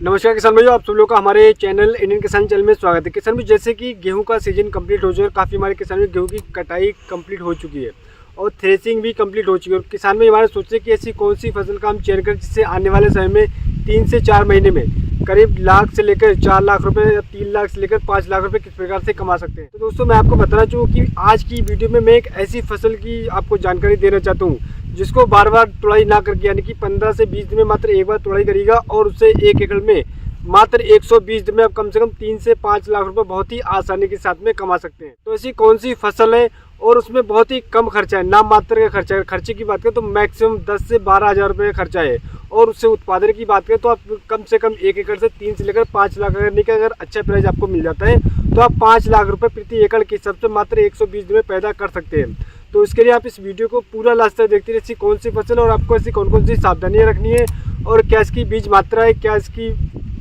नमस्कार किसान भाइयों, आप सब लोग का हमारे चैनल इंडियन किसान चैनल में स्वागत है। किसान भाई, जैसे कि गेहूं का सीजन कंप्लीट हो चुका है, काफ़ी हमारे किसान में गेहूं की कटाई कंप्लीट हो चुकी है और थ्रेसिंग भी कंप्लीट हो चुकी है। और किसान भाई हमारे सोचे कि ऐसी कौन सी फसल का हम चयन करें जिससे आने वाले समय में 3 से 4 महीने में करीब लाख से लेकर 4 लाख रुपए या 3 लाख से लेकर 5 लाख रुपए किस प्रकार से कमा सकते हैं। तो दोस्तों, मैं आपको बताना चाहूँ कि आज की वीडियो में मैं एक ऐसी फसल की आपको जानकारी देना चाहता हूँ जिसको बार बार तुड़ाई ना करके, यानी कि 15 से 20 दिन में मात्र एक बार तुड़ाई करेगा और उससे 1 एकड़ में मात्र 120 दिन में आप कम से कम 3 से 5 लाख रुपए बहुत ही आसानी के साथ में कमा सकते हैं। तो ऐसी कौन सी फसल है और उसमें बहुत ही कम खर्चा है, नाम मात्र का खर्चा है। खर्चे की बात करें तो मैक्सिमम 10 से 12 हज़ार रुपये का खर्चा है। और उससे उत्पादन की बात करें तो आप कम से कम 1 एकड़ से 3 से लेकर 5 लाख अगर अच्छा प्राइस आपको मिल जाता है तो आप 5 लाख रुपये प्रति एकड़ के हिसाब से मात्र 120 दिन में पैदा कर सकते हैं। तो इसके लिए आप इस वीडियो को पूरा लास्ट तक देखते रहिए। ऐसी कौन सी फसल और आपको ऐसी कौन कौन सी सावधानियाँ रखनी है और क्या इसकी बीज मात्रा है, क्या इसकी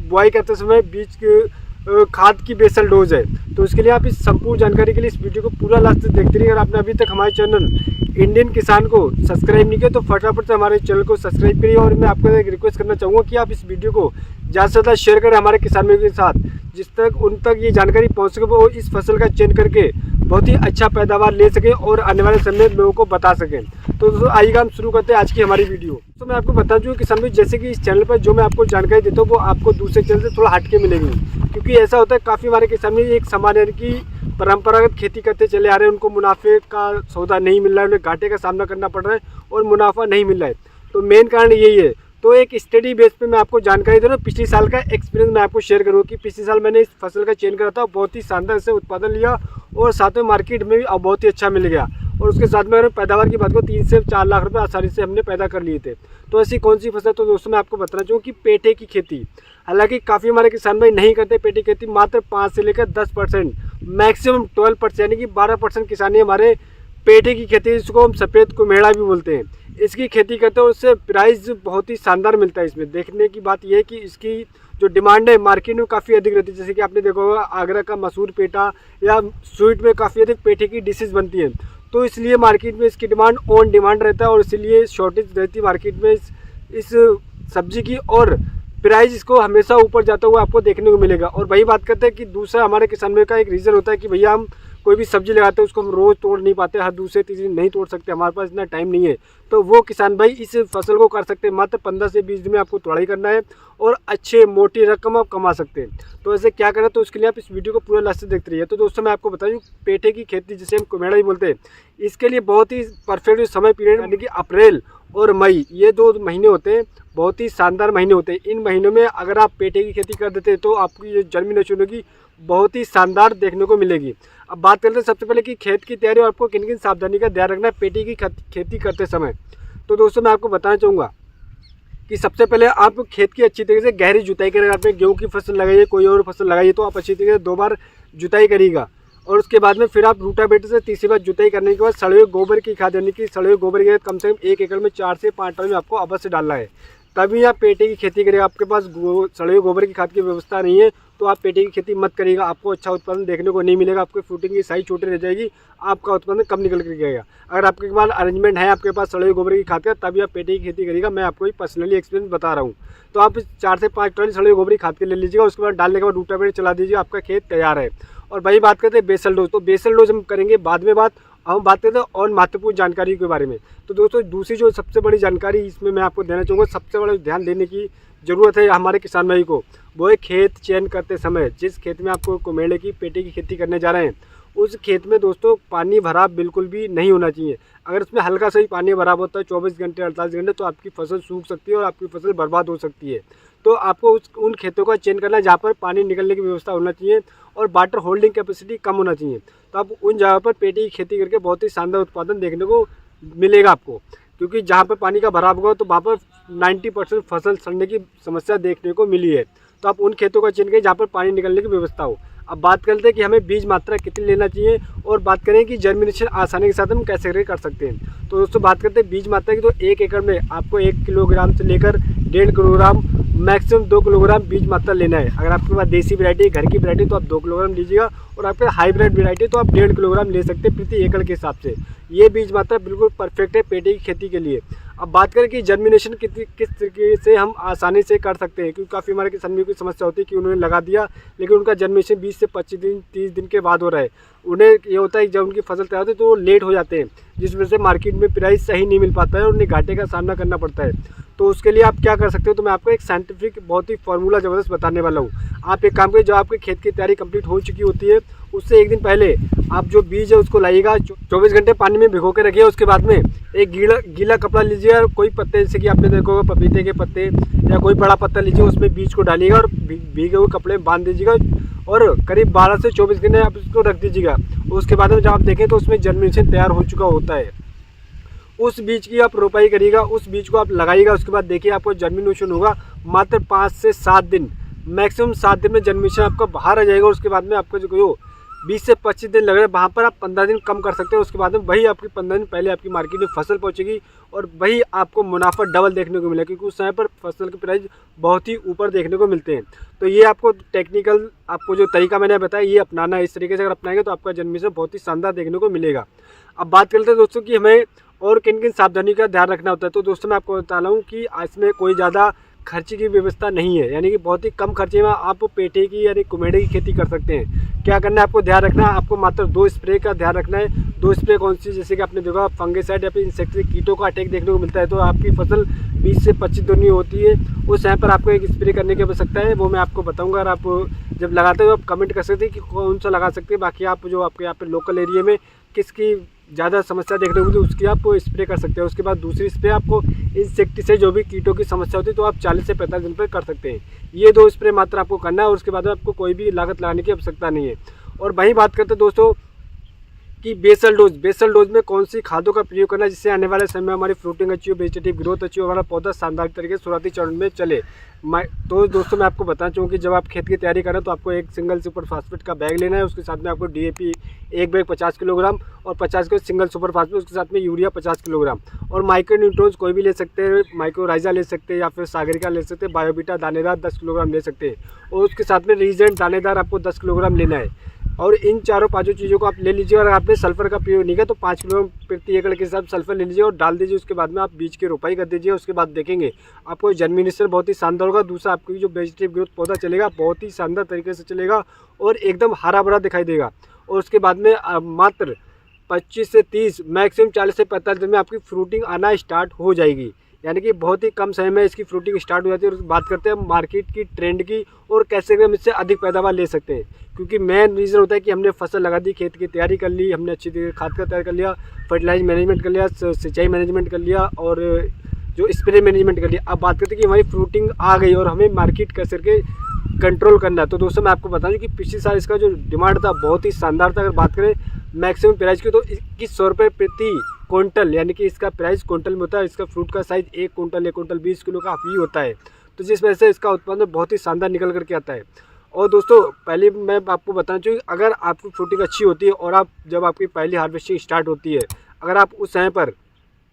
बुआई करते समय बीज खाद की बेसल डोज है। तो इसके लिए आप इस संपूर्ण जानकारी के लिए इस वीडियो को पूरा लास्ट तक देखते रहिए। अगर आपने अभी तक हमारे चैनल इंडियन किसान को सब्सक्राइब नहीं किया तो फटाफट से हमारे चैनल को सब्सक्राइब करिए। और मैं आपको एक रिक्वेस्ट करना चाहूँगा कि आप इस वीडियो को ज़्यादा से ज़्यादा शेयर करें हमारे किसानों के साथ, जिस तक उन तक ये जानकारी पहुँच सके वो इस फसल का चयन करके बहुत ही अच्छा पैदावार ले सकें और आने वाले समय में लोगों को बता सकें। तो दोस्तों, आइएगा हम शुरू करते हैं आज की हमारी वीडियो। तो मैं आपको बता दूं किसान भाई, जैसे कि इस चैनल पर जो मैं आपको जानकारी देता हूँ वो आपको दूसरे चैनल से थोड़ा हटके मिलेगी, क्योंकि ऐसा होता है काफ़ी हमारे किसान में एक समान यानी कि परंपरागत खेती करते चले आ रहे हैं, उनको मुनाफे का सौदा नहीं मिल रहा है, उन्हें घाटे का सामना करना पड़ रहा है और मुनाफा नहीं मिल रहा है। तो मेन कारण यही है। तो एक स्टडी बेस पे मैं आपको जानकारी दे रहा हूँ, पिछले साल का एक्सपीरियंस मैं आपको शेयर करूँ कि पिछले साल मैंने इस फसल का चयन करा था, बहुत ही शानदार से उत्पादन लिया और साथ में मार्केट में भी अब बहुत ही अच्छा मिल गया। और उसके साथ में अगर पैदावार की बात करूँ 3 से 4 लाख रुपए आसानी से हमने पैदा कर लिए थे। तो ऐसी कौन सी फसल, तो दोस्तों मैं आपको बताना चाहूँ कि पेठे की खेती। हालांकि काफ़ी हमारे किसान भाई नहीं करते पेठे की खेती, मात्र 5 से लेकर 10%, मैक्सिमम 12% यानी कि 12% किसानी हमारे पेठे की खेती, जिसको हम सफ़ेद कुम्हेड़ा भी बोलते हैं, इसकी खेती करते हैं। और उससे प्राइस बहुत ही शानदार मिलता है। इसमें देखने की बात यह है कि इसकी जो डिमांड है मार्केट में काफ़ी अधिक रहती है। जैसे कि आपने देखा होगा आगरा का मसूर पेठा या स्वीट में काफ़ी अधिक पेठे की डिशेज बनती हैं, तो इसलिए मार्केट में इसकी डिमांड ऑन डिमांड रहता है और इसलिए शॉर्टेज रहती है मार्केट में इस सब्जी की। और प्राइस इसको हमेशा ऊपर जाता हुआ आपको देखने को मिलेगा। और वही बात करते हैं कि दूसरा हमारे किसान में का एक रीज़न होता है कि भैया हम कोई भी सब्जी लगाते हैं उसको हम रोज़ तोड़ नहीं पाते, हर दूसरे तीसरे दिन नहीं तोड़ सकते, हमारे पास इतना टाइम नहीं है। तो वो किसान भाई इस फसल को कर सकते हैं, मात्र 15 से 20 दिन में आपको तुड़ाई करना है और अच्छे मोटी रकम आप कमा सकते हैं। तो ऐसे क्या करना, तो उसके लिए आप इस वीडियो को पूरा लास्ट से देखते रहिए। तो दोस्तों मैं आपको बता दूं, पेठे की खेती जिसे हम कुम्हेड़ा ही बोलते हैं, इसके लिए बहुत ही परफेक्ट समय पीरियड यानी कि अप्रैल और मई, ये 2 महीने होते हैं, बहुत ही शानदार महीने होते हैं। इन महीनों में अगर आप पेठे की खेती कर देते हैं तो आपकी ये जर्मिनेशन होगी बहुत ही शानदार देखने को मिलेगी। अब बात करते हैं सबसे पहले कि खेत की तैयारी और आपको किन किन सावधानी का ध्यान रखना है पेठे की खेती करते समय। तो दोस्तों मैं आपको बताना चाहूँगा कि सबसे पहले आप खेत की अच्छी तरीके से गहरी जुताई करें। आपने गेहूँ की फसल लगाइए, कोई और फसल लगाइए, तो आप अच्छी तरीके से 2 बार जुताई करिएगा। और उसके बाद में फिर आप रूटावेटर से तीसरी बार जुताई करने के बाद सड़े हुए गोबर की खाद, यानी कि सड़े हुए गोबर की खाद कम से कम 1 एकड़ में 4 से 5 टन में आपको अवश्य डालना है, तभी आप पेठे की खेती करें। आपके पास सड़े हुए गोबर की खाद की व्यवस्था नहीं है तो आप पेठे की खेती मत करिएगा, आपको अच्छा उत्पादन देखने को नहीं मिलेगा, आपकी फ्रूटिंग की साइज छोटी रह जाएगी, आपका उत्पादन कम निकल कर जाएगा। अगर आपके पास अरेंजमेंट है आपके पास सड़े हुए गोबर की खाद का, तभी आप पेठे की खेती करिएगा। मैं आपको पर्सनली एक्सपीरियंस बता रहा हूँ। तो आप 4 से 5 टन सड़े हुए गोबर की खाद के ले लीजिएगा, उसके बाद डालने के बाद रूटावेटर चला दीजिए, आपका खेत तैयार है। और वही बात करते हैं बेसल डोज, तो बेसल डोज हम करेंगे बाद में बात। हम बात करते हैं और महत्वपूर्ण जानकारी के बारे में। तो दोस्तों दूसरी जो सबसे बड़ी जानकारी इसमें मैं आपको देना चाहूँगा, सबसे बड़ा ध्यान देने की ज़रूरत है हमारे किसान भाई को, वो है खेत चयन करते समय। जिस खेत में आपको कुम्हेड़े की पेठे की खेती करने जा रहे हैं उस खेत में दोस्तों पानी भराव बिल्कुल भी नहीं होना चाहिए। अगर उसमें हल्का सा ही पानी भराव होता है 24 घंटे 48 घंटे, तो आपकी फसल सूख सकती है और आपकी फसल बर्बाद हो सकती है। तो आपको उन खेतों का चयन करना है जहाँ पर पानी निकलने की व्यवस्था होना चाहिए और वाटर होल्डिंग कैपेसिटी कम होना चाहिए। तो आप उन जगह पर पेठे की खेती करके बहुत ही शानदार उत्पादन देखने को मिलेगा आपको, क्योंकि जहाँ पर पानी का भराव होगा तो वहाँ पर 90% फसल सड़ने की समस्या देखने को मिली है। तो आप उन खेतों का चयन करें जहाँ पर पानी निकलने की व्यवस्था हो। अब बात करते हैं कि हमें बीज मात्रा कितनी लेना चाहिए और बात करें कि जर्मिनेशन आसानी के साथ हम कैसे कर सकते हैं। तो दोस्तों बात करते हैं बीज मात्रा की, तो 1 एकड़ में आपको 1 किलोग्राम से लेकर 1.5 किलोग्राम, मैक्सिमम 2 किलोग्राम बीज मात्रा लेना है। अगर आपके पास देसी वैरायटी घर की वैरायटी तो आप 2 किलोग्राम लीजिएगा, और आपके हाइब्रिड वैरायटी तो आप 1.5 किलोग्राम ले सकते हैं प्रति एकड़ के हिसाब से। ये बीज मात्रा बिल्कुल परफेक्ट है पेठे की खेती के लिए। अब बात करें कि जर्मिनेशन किस तरीके से हम आसानी से कर सकते हैं, क्योंकि काफ़ी हमारे किसानों की समस्या होती है कि उन्होंने लगा दिया लेकिन उनका जर्मिनेशन 20 से 25 दिन 30 दिन के बाद हो रहा है। उन्हें ये होता है कि जब उनकी फसल तैयार होती है तो वो लेट हो जाते हैं, जिस वजह से मार्केट में प्राइस सही नहीं मिल पाता है और उन्हें घाटे का सामना करना पड़ता है। तो उसके लिए आप क्या कर सकते हो, तो मैं आपको एक साइंटिफिक बहुत ही फॉर्मूला ज़बरदस्त बताने वाला हूँ। आप एक काम करिए, जो आपके खेत की तैयारी कंप्लीट हो चुकी होती है उससे एक दिन पहले आप जो बीज है उसको लाइएगा, 24 घंटे पानी में भिगो के रखिए। उसके बाद में एक गीला कपड़ा लीजिए और कोई पत्ते, जैसे कि आपने देखा होगा पपीते के पत्ते या कोई बड़ा पत्ता लीजिए, उसमें बीज को डालिएगा और भीगे हुए कपड़े में बांध दीजिएगा और करीब 12 से 24 घंटे आप इसको रख दीजिएगा। उसके बाद में जब आप देखें तो उसमें जर्मिनेशन तैयार हो चुका होता है। उस बीज की आप रोपाई करिएगा, उस बीज को आप लगाइएगा। उसके बाद देखिए आपको जर्मिनेशन होगा मात्र 5 से 7 दिन, मैक्सिमम 7 दिन में जर्मिनेशन आपका बाहर आ जाएगा। उसके बाद में आपको जो 20 से 25 दिन लग रहे हैं, वहाँ पर आप 15 दिन कम कर सकते हैं। उसके बाद में वही आपकी 15 दिन पहले आपकी मार्केट में फसल पहुँचेगी और वही आपको मुनाफा डबल देखने को मिलेगा, क्योंकि उस समय पर फसल के प्राइस बहुत ही ऊपर देखने को मिलते हैं। तो ये आपको टेक्निकल, आपको जो तरीका मैंने बताया ये अपनाना है। इस तरीके से अगर अपनाएंगे तो आपका जर्मिनेशन बहुत ही शानदार देखने को मिलेगा। अब बात करते हैं दोस्तों कि हमें और किन किन सावधानी का ध्यान रखना होता है। तो दोस्तों मैं आपको बता रहा हूँ कि इसमें कोई ज़्यादा खर्चे की व्यवस्था नहीं है, यानी कि बहुत ही कम खर्चे में आप पेठे की यानी कुमेड़े की खेती कर सकते हैं। क्या करना है, आपको ध्यान रखना है, आपको मात्र 2 स्प्रे का ध्यान रखना है। 2 स्प्रे कौन सी, जैसे कि आपने देखा फंगिसाइड या फिर इंसेक्टिसाइड, कीटों का अटैक देखने को मिलता है तो आपकी फसल 20 से 25 दिन होती है, उस टाइम पर आपको एक स्प्रे करने की आवश्यकता है। वो मैं आपको बताऊँगा, और आप जब लगाते हो आप कमेंट कर सकते हैं कि कौन सा लगा सकते हैं। बाकी आप जो आपके यहाँ पे लोकल एरिया में किसकी ज़्यादा समस्या देखने को मिलती है उसकी आप स्प्रे कर सकते हैं। उसके बाद दूसरी स्प्रे आपको इंसेक्टिसाइड, जो भी कीटों की समस्या होती है तो आप 40 से 45 दिन पर कर सकते हैं। ये 2 स्प्रे मात्र आपको करना है और उसके बाद आपको कोई भी लागत लगाने की आवश्यकता नहीं है। और वहीं बात करते हैं दोस्तों कि बेसल डोज में कौन सी खादों का प्रयोग करना है जिससे आने वाले समय में हमारी फ्रूटिंग अच्छी हो, वेजिटेटिव ग्रोथ अच्छी हो, हमारा पौधा शानदार तरीके से शुरुआती चरण में चले। तो दोस्तों मैं आपको बताना चाहूँ कि जब आप खेत की तैयारी करें तो आपको एक सिंगल सुपर फास्फेट का बैग लेना है। उसके साथ में आपको DAP एक बैग 50 किलोग्राम और 50 किलो सिंगल सुपर फास्फेट, उसके साथ में यूरिया 50 किलोग्राम और माइक्रो न्यूट्रॉन्स कोई भी ले सकते हैं, माइक्रोराइजा ले सकते हैं या फिर सागरिका ले सकते हैं, बायोबीटा दानेदार 10 किलोग्राम ले सकते हैं और उसके साथ में रीजेंट दानेदार आपको 10 किलोग्राम लेना है। और इन चारों पांचों चीज़ों को आप ले लीजिए। और आपने सल्फर का प्रयोग नहीं किया तो 5 किलोग्राम प्रति एकड़ के हिसाब सल्फर ले लीजिए और डाल दीजिए। उसके बाद में आप बीज की रोपाई कर दीजिए। उसके बाद देखेंगे आपको जर्मिनेशन बहुत ही शानदार होगा। दूसरा आपकी जो वेजिटेटिव ग्रोथ पौधा चलेगा बहुत ही शानदार तरीके से चलेगा और एकदम हरा भरा दिखाई देगा। और उसके बाद में मात्र 25 से 30 मैक्सिमम 40 से 45 दिन में आपकी फ्रूटिंग आना स्टार्ट हो जाएगी, यानी कि बहुत ही कम समय में इसकी फ्रूटिंग स्टार्ट हो जाती है। और बात करते हैं मार्केट की ट्रेंड की और कैसे हम इससे अधिक पैदावार ले सकते हैं, क्योंकि मेन रीज़न होता है कि हमने फसल लगा दी, खेत की तैयारी कर ली, हमने अच्छी तरीके खाद का तैयार कर लिया, फर्टिलाइज मैनेजमेंट कर लिया, सिंचाई मैनेजमेंट कर लिया और जो स्प्रे मैनेजमेंट कर लिया। अब बात करते हैं कि हमारी फ्रूटिंग आ गई और हमें मार्केट कैसे करके कंट्रोल करना है। तो दोस्तों मैं आपको बता दूं कि पिछले साल इसका जो डिमांड था बहुत ही शानदार था। अगर बात करें मैक्सिमम प्राइस की तो 2100 रुपये प्रति क्विंटल, यानी कि इसका प्राइस क्विंटल में होता है। इसका फ्रूट का साइज 1 क्विंटल 20 किलो का ही होता है, तो जिस वजह से इसका उत्पादन बहुत ही शानदार निकल करके आता है। और दोस्तों पहले मैं आपको बताना चाहिए, अगर आपकी फ्रूटिंग अच्छी होती है और आप जब आपकी पहली हार्वेस्टिंग स्टार्ट होती है, अगर आप उस समय पर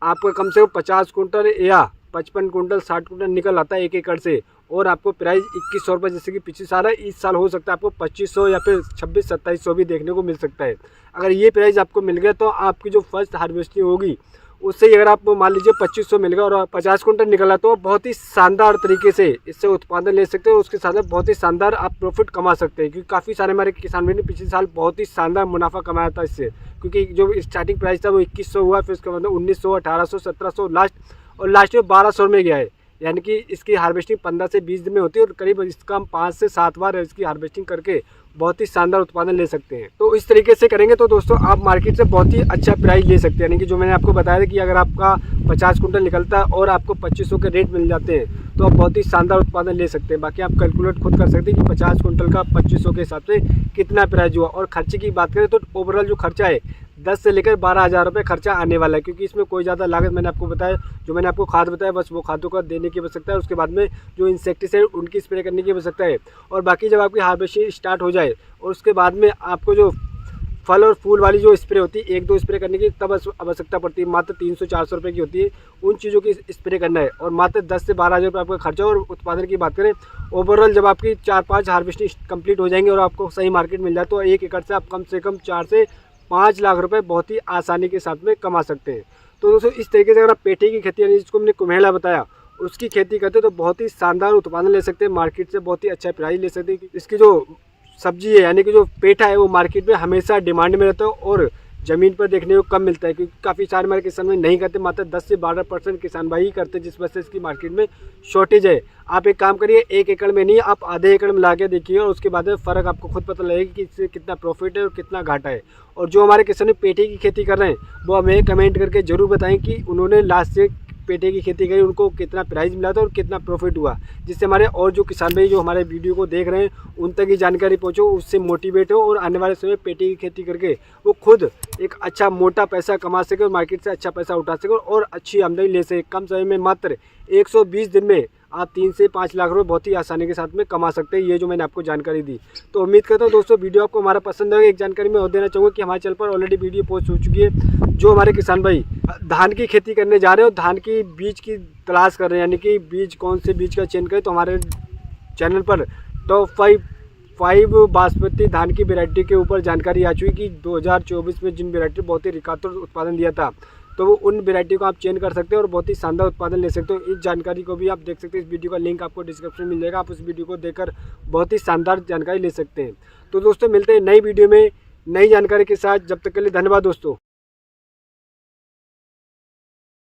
आपको कम से कम 50 कुंटल या 55 कुंटल 60 कुंटल निकल आता है 1 एकड़ से और आपको प्राइस 2100 रुपये जैसे कि पिछले साल है, इस साल हो सकता है आपको 2500 या फिर 2600-2700 भी देखने को मिल सकता है। अगर ये प्राइस आपको मिल गया तो आपकी जो फर्स्ट हार्वेस्टिंग होगी उससे ही अगर आप मान लीजिए 2500 मिल गया और 50 कुंटल निकला तो बहुत ही शानदार तरीके से इससे उत्पादन ले सकते हो। उसके साथ में बहुत ही शानदार आप प्रॉफिट कमा सकते हैं, क्योंकि काफ़ी सारे हमारे किसान भाई ने पिछले साल बहुत ही शानदार मुनाफा कमाया था इससे, क्योंकि जो स्टार्टिंग प्राइस था वो 2100 हुआ, फिर उसके बाद 1900, 1800, 1700 लास्ट में 1200 में गया है। यानी कि इसकी हार्वेस्टिंग 15 से 20 दिन में होती है और करीब इसका हम 5 से 7 बार इसकी हार्वेस्टिंग करके बहुत ही शानदार उत्पादन ले सकते हैं। तो इस तरीके से करेंगे तो दोस्तों आप मार्केट से बहुत ही अच्छा प्राइस ले सकते हैं। यानी कि जो मैंने आपको बताया था कि अगर आपका 50 कुंटल निकलता है और आपको 2500 के रेट मिल जाते हैं तो आप बहुत ही शानदार उत्पादन ले सकते हैं। बाकी आप कैलकुलेट खुद कर सकते हैं कि 50 कुंटल का 2500 के हिसाब से कितना प्राइस हुआ। और खर्चे की बात करें तो ओवरऑल जो खर्चा है 10 से लेकर 12,000 रुपये खर्चा आने वाला है, क्योंकि इसमें कोई ज़्यादा लागत मैंने आपको बताया, जो मैंने आपको खाद बताया बस वो खादों का देने की आवश्यकता है। उसके बाद में जो इंसेक्टिसाइड उनकी स्प्रे करने की आवश्यकता है। और बाकी जब आपकी हार्वेस्टिंग स्टार्ट हो जाए और उसके बाद में आपको जो फल और फूल वाली जो स्प्रे होती है 1-2 स्प्रे करने की तब आवश्यकता पड़ती है, मात्र 300-400 रुपये की होती है, उन चीज़ों की स्प्रे करना है। और मात्र 10 से 12,000 रुपये आपका खर्चा। और उत्पादन की बात करें ओवरऑल जब आपकी 4-5 हार्वेस्टिंग कंप्लीट हो जाएंगे और आपको सही मार्केट मिल जाए तो 1 एकड़ से आप कम 4 से 5 लाख रुपए बहुत ही आसानी के साथ में कमा सकते हैं। तो दोस्तों इस तरीके से अगर आप पेठे की खेती यानी जिसको हमने कुम्हेला बताया उसकी खेती करते हैं तो बहुत ही शानदार उत्पादन ले सकते हैं, मार्केट से बहुत ही अच्छा प्राइस ले सकते हैं। इसकी जो सब्जी है यानी कि जो पेठा है वो मार्केट में हमेशा डिमांड में रहता है और ज़मीन पर देखने को कम मिलता है, क्योंकि काफ़ी सारे हमारे किसान भाई नहीं करते, मात्र 10 से 12% किसान भाई ही करते, जिस वजह से इसकी मार्केट में शॉर्टेज है। आप एक काम करिए, 1 एकड़ में नहीं आप आधे एकड़ में ला के देखिए और उसके बाद में फ़र्क आपको खुद पता लगेगा कि इससे कितना प्रॉफिट है और कितना घाटा है। और जो हमारे किसान पेठे की खेती कर रहे हैं वो हमें कमेंट करके ज़रूर बताएं कि उन्होंने लास्ट से पेठे की खेती करी उनको कितना प्राइस मिला था और कितना प्रॉफिट हुआ, जिससे हमारे और जो किसान भाई जो हमारे वीडियो को देख रहे हैं उन तक ये जानकारी पहुंचो, उससे मोटिवेट हो और आने वाले समय पेठे की खेती करके वो खुद एक अच्छा मोटा पैसा कमा सके और मार्केट से अच्छा पैसा उठा सके और अच्छी आमदनी ले सके। कम समय में मात्र 120 दिन में आप 3 से 5 लाख रुपए बहुत ही आसानी के साथ में कमा सकते हैं, ये जो मैंने आपको जानकारी दी। तो उम्मीद करता हूँ दोस्तों वीडियो आपको हमारा पसंद आएगा। एक जानकारी मैं और देना चाहूँगा कि हमारे चैनल पर ऑलरेडी वीडियो पोस्ट हो चुकी है। जो हमारे किसान भाई धान की खेती करने जा रहे हो, धान की बीज की तलाश कर रहे हैं यानी कि बीज कौन से बीज का चयन करें, तो हमारे चैनल पर टॉप 5 बासमती धान की वैरायटी के ऊपर जानकारी आ चुकी कि 2024 में जिन वैरायटी बहुत ही रिकॉर्ड उत्पादन दिया था तो वो उन वैरायटी को आप चेंज कर सकते हैं और बहुत ही शानदार उत्पादन ले सकते हो। इस जानकारी को भी आप देख सकते हैं, इस वीडियो का लिंक आपको डिस्क्रिप्शन में मिल जाएगा, आप उस वीडियो को देखकर बहुत ही शानदार जानकारी ले सकते हैं। तो दोस्तों मिलते हैं नई वीडियो में नई जानकारी के साथ, जब तक के लिए धन्यवाद दोस्तों।